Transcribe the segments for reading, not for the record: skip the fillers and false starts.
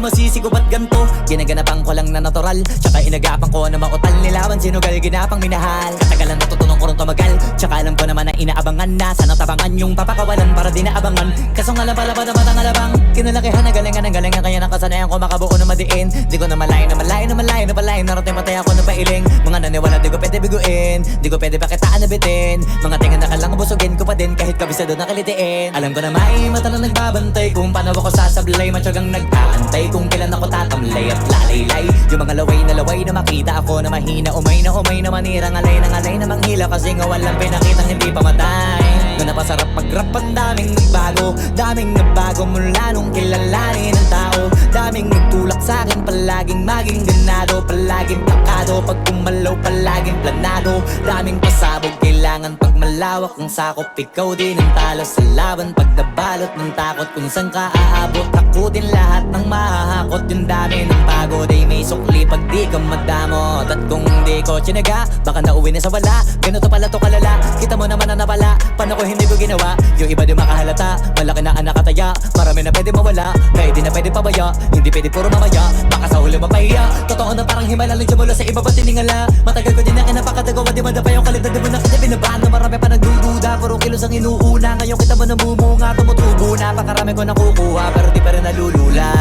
masisi ko ba't ganto? Ginaganapan ko lang na natural, tsaka inagapan ko na mautal. Nilawan sinugal, ginapang minahal. Katagalan natutunan ko rin tumagal, tsaka alam ko naman na inaabangan na. Sana tabangan yung papakawalan para di naabangan. Kaso nga lang pala pa naman ang alabang kinalakihan na galingan ng galingan, kaya nakasanayan ko makabuo na madiin. Di ko na malayo na malayo na malayo na palayo. Narating patay ako na pailing. Mga naniwala di ko pwede biguin, di ko pwede pakitaan na bitin. Mga tinga na kalang busugin ko pa din kahit kabisado na kalitiin. Alam ko na may mata na nagbabantay kung paano ako sasablay. Matyagang nag-aantay kung kailan ako tatamlay at lalaylay. Yung mga laway na makita ako na mahina. Umay na manirang alay na manghila. Kasi nga walang pinakitang hindi pamatay. Na napasarap mag-rap, ang daming nagbago. Daming nagbago mula nung kilalanin ng tao. Daming nagtulak sa'kin, palaging maging ganado. Palaging plakado, pag kumalaw palaging planado. Daming pasabog, kailangan pag malawak ang sakop. Ikaw din ang talo sa laban pag nabalot ng takot. Kung saan ka aabot, takutin lahat ng mahahakot. Yung dami ng pagod ay may sukli pag di ka madamot. At kung di ko tsinaga, baka nauwi na sa wala. Ganito pala to kalala, kita mo naman na napala. Paano ko hindi ko ginawa, yung iba di makahalata. Malaki na anak kataya, marami na pwede mawala. Kaya di na pwede pabaya, hindi pwede puro mamaya. Baka sa huli mapahiya, totoo na parang himala lang siya mula sa iba ba tiningala. Matagal ko din na kinapakatagawa, di ba na pa yung kalidad. Di mo na kita binabahan na marami pa nagdududa. Puro kilos ang inuuna, ngayon kita mo namumunga. Tumutubo na, pakarami ko nakukuha, pero di pa rin nalulula.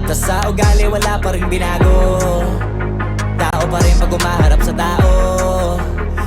Tas sa ugali wala pa rin binago. Tao pa rin pag umaharap sa tao.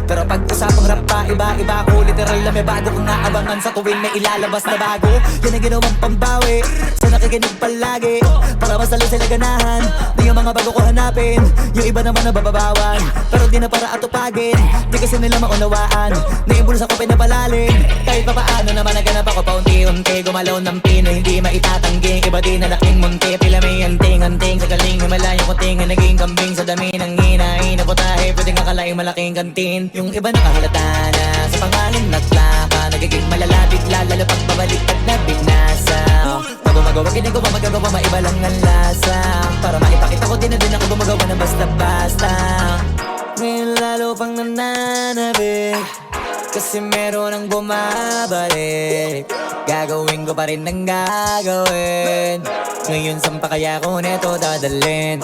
Pero pag usapang rap pa, iba-iba ko. Literal na may bago kong naabangan sa tuwing may ilalabas na bago. Yan ang ginawang pambawi sa nakikinig palagi, para mas lalo sila ganahan na yung mga bago ko hanapin. Yung iba naman nabababawan, pero di na para atupagin. Di kasi nila maunawaan na yung bulsa ko pinapalalim. Kahit pa paano naman naganap ako paunti-unti. Gumalaw ng pino, hindi maitatanggi. Iba din na laking munti, pila may anting-anting. Sa galing himalayang kuting, naging kambing sa dami ng hinahin na putahe. Pwede nga kalaing malaking kantin. Yung iba nakahalata na sa pangalan at laka. Nagiging malalapit lalo pag babaliktad na binasa. Pag gumagawa, ginagawa, magagawa, maiba lang ang lasa. Para maipakita ko din na din ako gumagawa ng basta-basta. Ngayon lalo pang nananabik, kasi meron ang bumabalik. Gagawin ko pa rin ang gagawin. Ngayon saan pa kaya ko neto dadalhin?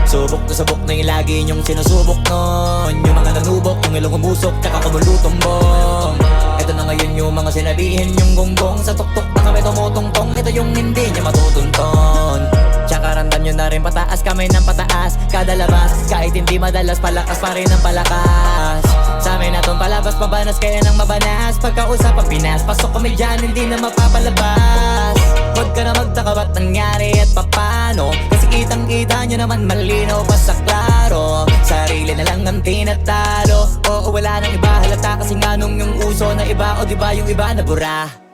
Subok na yung lagi niyong sinusubok nun. Yung mga nanubok, yung ilong umusok, tsaka kumulutumbong. Ito na ngayon yung mga sinabihin yung gonggong. Sa tuktok na kami tumutungtong, ito yung hindi niya matutunton. Tsaka randam nyo na rin pataas, kamay ng pataas. Kada labas, kahit hindi madalas, palakas pa rin ang palakas. Sa amin natong palabas, pabanas kaya nang mabanas. Pagkausap ang Pinas, pasok kami dyan, hindi na mapapalabas. Huwag ka na magtaka ba't nangyari at papano, kasi kitang-kita nyo naman malinaw pa sa klaro. Sarili na lang ang tinatalo. Oo, wala nang iba halata, kasi nga nung yung uso na iba. O diba yung iba na bura.